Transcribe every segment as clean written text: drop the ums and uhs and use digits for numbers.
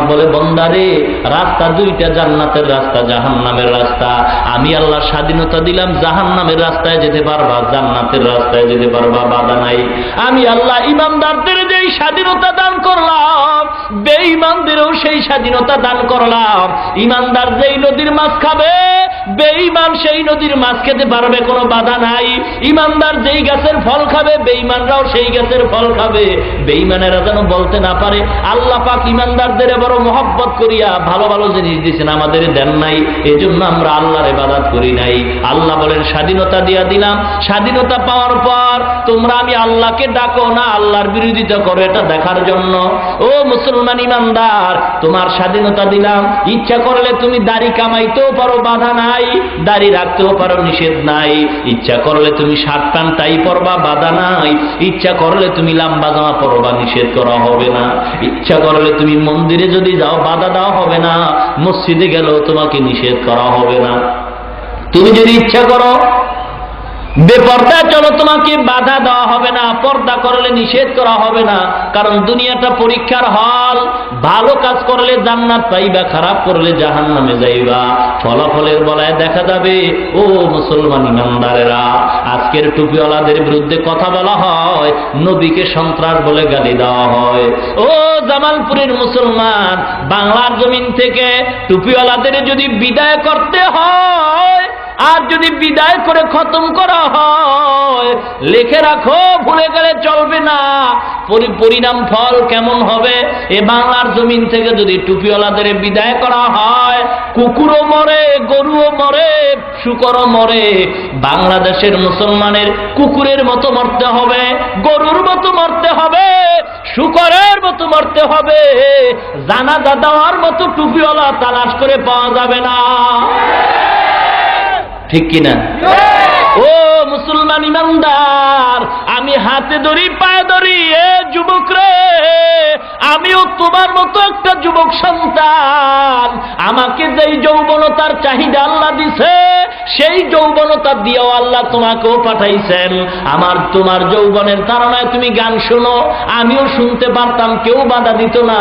বলে বান্দারে রাস্তা দুইটা, জান্নাতের রাস্তা, জাহান্নামের রাস্তা। আমি আল্লাহ স্বাধীনতা দিলাম, জাহান্নামের রাস্তায় যেতে পারবা, জান্নাতের রাস্তায় যেতে পারবা, বাধা নাই। আমি আল্লাহ ইমানদারদের যেই স্বাধীনতা দান করলাম, বেঈমানদেরও সেই স্বাধীনতা দান করলাম। ইমানদার যেই নদীর মাছ খাবে, বেঈমান সেই নদীর মাছ খেতে পারবে, কোনো বাধা নাই। ইমানদার যেই গাছের ফল খাবে, বেঈমানরাও সেই গাছের ফল খাবে। বেঈমানেরা যেন বলতে না পারে আল্লাহ পাক ইমানদারদের বড় মহব্বত করিয়া ভালো ভালো জিনিস দিয়েছেন, আমাদের দেন নাই, এজন্য আমরা আল্লাহর ইবাদত করি নাই। আল্লাহ বলেন স্বাধীনতা দিয়া দিলাম, স্বাধীনতা পাওয়ার পর তোমরা আমি আল্লাহকে ডাকো না আল্লাহর বিরোধিতা করো, এটা দেখার জন্য। ও মুসলমান ইমানদার, তোমার স্বাধীনতা দিলাম, ইচ্ছা করলে তুমি দাড়ি কামাইতেও পারো, বাধা নাই, দাড়ি রাখতেও পারো, নিষেধ নাই। ইচ্ছা করলে তুমি শার্ট প্যান্ট টাই পরবা, বাধা নাই। ইচ্ছা করলে তুমি লম্বা জামা পরবা, নিষেধ করা হবে না। ইচ্ছা করলে তুমি মন্দিরে যদি যাও, বাধা দেওয়া হবে না। মসজিদে গেলেও তোমাকে নিষেধ করা হবে না। তুমি যদি ইচ্ছা করো বেপর্দা চলো, তোমাকে বাধা দেওয়া হবে না। পর্দা করলে নিষেধ করা হবে না, কারণ দুনিয়াটা পরীক্ষার হল। ভালো কাজ করলে জান্নাত পাইবা, খারাপ করলে জাহান্নামে যাইবা। ফলাফলের বলায় দেখা যাবে। ও মুসলমান ইমানদারেরা, আজকের টুপিওয়ালাদের বিরুদ্ধে কথা বলা হয়, নবীকে সন্ত্রাস বলে গালি দেওয়া হয়। ও জামালপুরের মুসলমান, বাংলার জমিন থেকে টুপিওয়ালাদের যদি বিদায় করতে হয়, আর যদি বিদায় করে খতম করা হয়, লিখে রাখো, ভুলে গেলে চলবে না। পরিণাম ফল কেমন হবে? এ বাংলার জমিন থেকে যদি টুপিওয়ালাদের বিদায় করা হয়, কুকুরও মরে, গরুও মরে, শুকরও মরে। বাংলাদেশের মুসলমানের কুকুরের মতো মরতে হবে, গরুর মতো মরতে হবে, শুকরের মতো মরতে হবে। জানাজা দেওয়ার মতো টুপিওয়ালা তালাশ করে পাওয়া যাবে না, ঠিক কিনা? ও মুসলমান ইমানদার, আমি হাতে ধরি, পায়ে ধরি, এ যুবক রে, আমিও তোমার মতো একটা যুবক সন্তান। আমাকে যেই যৌবনতার চাহিদা আল্লাহ দিছে, সেই যৌবনতা দিয়েও আল্লাহ তোমাকেও পাঠাইছেন। তোমার যৌবনের তাড়নায় তুমি গান শোনো, আমিও শুনতে পারতাম, কেউ বাধা দিত না।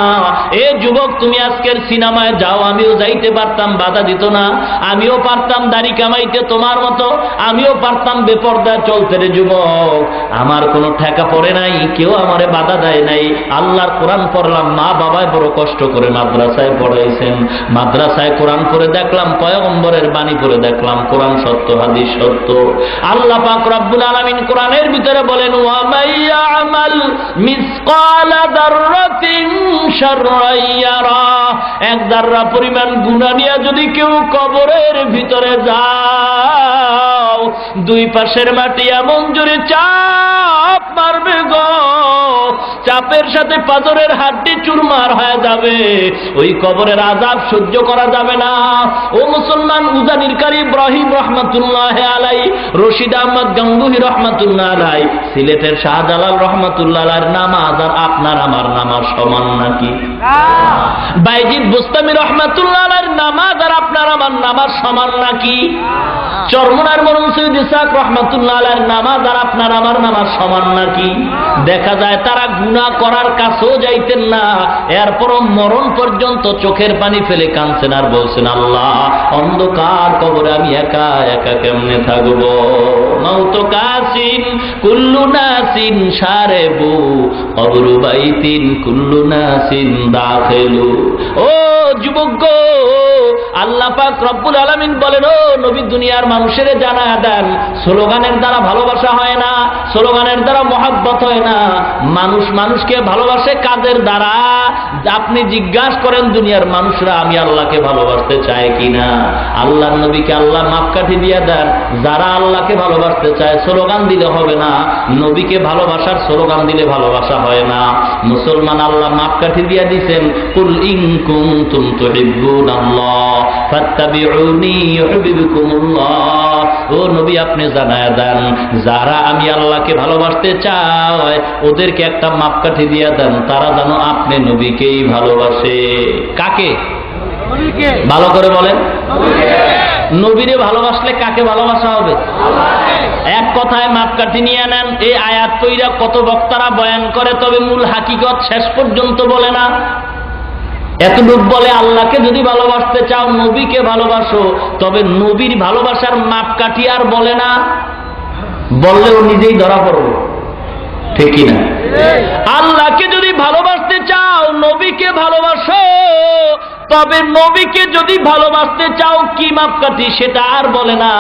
এ যুবক, তুমি আজকের সিনেমায় যাও, আমিও যাইতে পারতাম, বাধা দিত না। আমিও পারতাম দাড়ি কামাইতে তোমার মতো, আমিও পারতাম বেপর্দা চলতে। রে যুবক, আমার কোনো ঠেকা পড়ে নাই, কেউ আমারে বাধা দেয় নাই। আল্লাহর কোরআন পড়লাম, মা বাবায় বড় কষ্ট করে মাদ্রাসায় পড়াইছেন, মাদ্রাসায় কোরআন পড়ে দেখলাম, পয়গম্বরের বাণী পড়ে দেখলাম, কোরআন সত্য, হাদিস সত্য। আল্লাহ পাক রব্বুল আলামিন কোরআনের ভিতরে বলেন, ওয়া মাইয়ামাল মিসকালা দাররাতিন শাররান ইয়ারা। এক দাররা পরিমাণ গুনাহ নিয়ে যদি কেউ কবরের ভিতরে যাও, দুই পাশের মাটি এমন জোরে চাপ মারবে গো, চাপের সাথে পাথরের হাড্ডি চুরমার হয়ে যাবে। ওই কবরের আযাব সহ্য করা যাবে না। ও মুসলমান, উজানির কারি ইব্রাহিম রহমাতুল্লাহ আলাইহি, রশিদ আহমদ গাঙ্গুহি রহমাতুল্লাহ আলাইহি, সিলেটের শাহজালাল রহমাতুল্লাহ আলাইহির নামাজ আর আপনার আমার নামাজ সমান নাকি? বাইজিদ বুস্তামি রহমাতুল্লাহ আলাইহির নামাজ আর আপনার আমার নামাজ সমান নাকি? চরমনার মরম সৈয়দ ইসহাক রহমাতুল্লাহ আলাইহির নামাজ আর আপনার আমার নামাজ সমান নাকি? দেখা যায় তারা গুনাহ করার কাছেও যাইতেন না, এরপরও মরণ পর্যন্ত চোখের পানি ফেলে কাঁদছেন আর বলছেন, আল্লাহ, অন্ধকার কবরে আমি একা একা কেমনে থাকবো? মাউত কাসিন কুল্লু নাসিন সারেবু, কবরু বাইতিন কুল্লু নাসিন দাখিলু। ও যুবক, আল্লাহ পাক রব্বুল আলামিন বলেন, ও নবী, দুনিয়ার মানুষের জানায়া দেন, স্লোগানের দ্বারা ভালোবাসা হয় না, স্লোগানের দ্বারা মহব্বত হয় না। মানুষ মানুষকে ভালোবাসে কাজের দ্বারা। আপনি জিজ্ঞাসা করেন দুনিয়ার মানুষরা আমি আল্লাহকে ভালোবাসতে চায় কিনা? আল্লাহর নবীকে আল্লাহ মাপকাঠি দিয়ে দেন। যারা আল্লাহকে ভালোবাসতে চায় স্লোগান দিলে হবে না, নবীকে ভালোবাসার স্লোগান দিলে ভালোবাসা হয় না। মুসলমান আল্লাহ মাপকাঠি দিয়ে দিয়েছেন, কুল ইন কুনতুম তুহিব্বুনাল্লাহ ফাত্তাবিউনি ইউহিব্বুকুমুল্লাহ। ও নবী, আপনি জানায়া দেন, যারা আমি আল্লাহকে ভালোবাসতে চায় ওদেরকে একটা মাপকাঠি দিয়ে দেন, তারা যেন আপনি নবীকেই ভালোবাসে। কাকে? ভালো করে বলেন। নবীরে ভালোবাসলে কাকে ভালোবাসা হবে? এক কথায় মাপকাঠি নিয়ে নেন। এই আয়াত কইরা কত বক্তারা বয়ান করে, তবে মূল হাকিকত শেষ পর্যন্ত বলে না। এতটুকু বলে আল্লাহকে যদি ভালোবাসতে চাও নবীকে ভালোবাসো, তবে নবীর ভালোবাসার মাপকাঠি আর বলে না, বললেও নিজেই ধরা পড়বে, ঠিক কিনা? আল্লাহকে যদি ভালোবাসতে চাও নবীকে ভালোবাসো, তবে নবীকে যদি ভালোবাসতে চাও কি মাপকাঠি সেটা আর বলে না।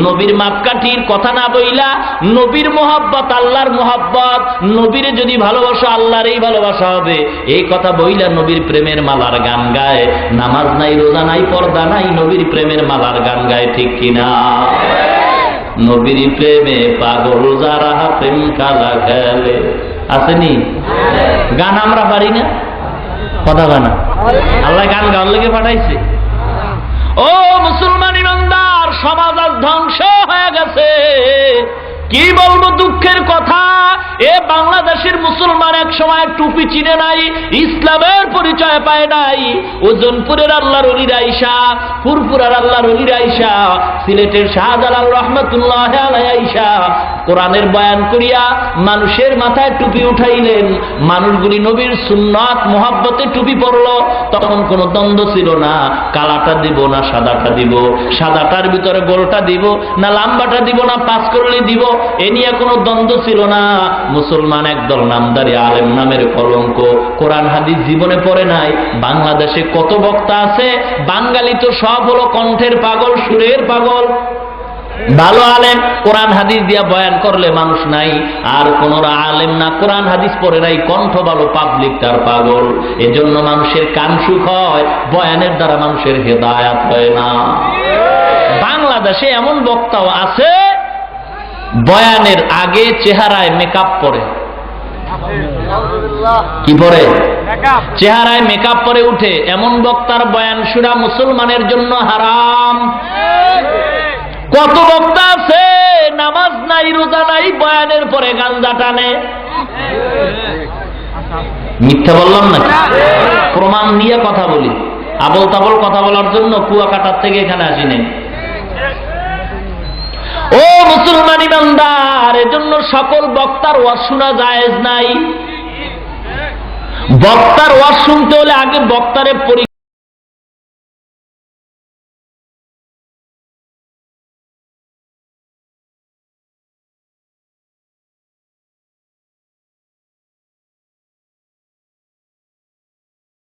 নবীর মাপকাঠির কথা না বইলা নবীর মোহাব্বত আল্লাহর মোহাব্বত, নবীরে যদি ভালোবাসো আল্লাহরই ভালোবাসা হবে, এই কথা বইলা নবীর প্রেমের মালার গান গায়। নামাজ নাই, রোজা নাই, পর্দা নাই, নবীর প্রেমের মালার গান গায়, ঠিক কিনা? নবীর প্রেমে পাগল যারা প্রেম কালা খেলে, আসেনি? গান আমরা পারি না, কথা গানা আল্লাহ গান গাওয়ার লেগে পাঠাইছে। ও মুসলমান ইমানদার, সমাজ আজ ধ্বংস হয়ে গেছে। কি বলবো দুঃখের কথা, এ বাংলাদেশের মুসলমান এক সময় টুপি চিনে নাই, ইসলামের পরিচয় পায় নাই। ওজনপুরের আল্লাহর ওলির আইসা, ফুরফুরার আল্লাহর ওলির আইসা, সিলেটের শাহজালাল রহমাতুল্লাহ আলাইহি আইসা কোরআনের বয়ান করিয়া মানুষের মাথায় টুপি উঠাইলেন। মানুষগুলি নবীর সুন্নাত মোহাব্বতে টুপি পরলো। তখন কোনো দ্বন্দ্ব ছিল না, কালাটা দিব না সাদাটা দিব, সাদাটার ভিতরে গোলটা দিব না লাম্বাটা দিব না পাঁচ করলে দিব, এ নিয়ে কোনো দ্বন্দ্ব ছিল না। মুসলমান একদল নামদারি আলেম নামের কলঙ্ক, কোরআন হাদিস জীবনে পড়ে নাই। বাংলাদেশে কত বক্তা আছে, বাঙালি তো সব হলো কণ্ঠের পাগল, সুরের পাগল। ভালো আলেম কোরআন হাদিস দিয়া বয়ান করলে মানুষ নাই, আর কোন আলেম না কোরআন হাদিস পড়ে নাই, কণ্ঠ ভালো, পাবলিক তার পাগল। এজন্য মানুষের কান সুখ হয়, বয়ানের দ্বারা মানুষের হেদায়াত হয় না। বাংলাদেশে এমন বক্তাও আছে বয়ানের আগে চেহারায় মেকআপ পরে, কি পরে? চেহারায় মেকআপ পরে উঠে। এমন বক্তার বয়ান শোনা মুসলমানের জন্য হারাম। কত বক্তা আছে নামাজ নাই, রোজা নাই, বয়ানের পরে গাঞ্জা টানে। মিথ্যা বললাম না, প্রমাণ দিয়ে কথা বলি। আবল তাবল কথা বলার জন্য কুয়াকাটার থেকে এখানে আসি নাই। ও মুসলমান ইমানদার, এজন্য সকল বক্তার ওয়াজ শোনা জায়েজ নাই। বক্তার ওয়াজ শুনতে হলে আগে বক্তারে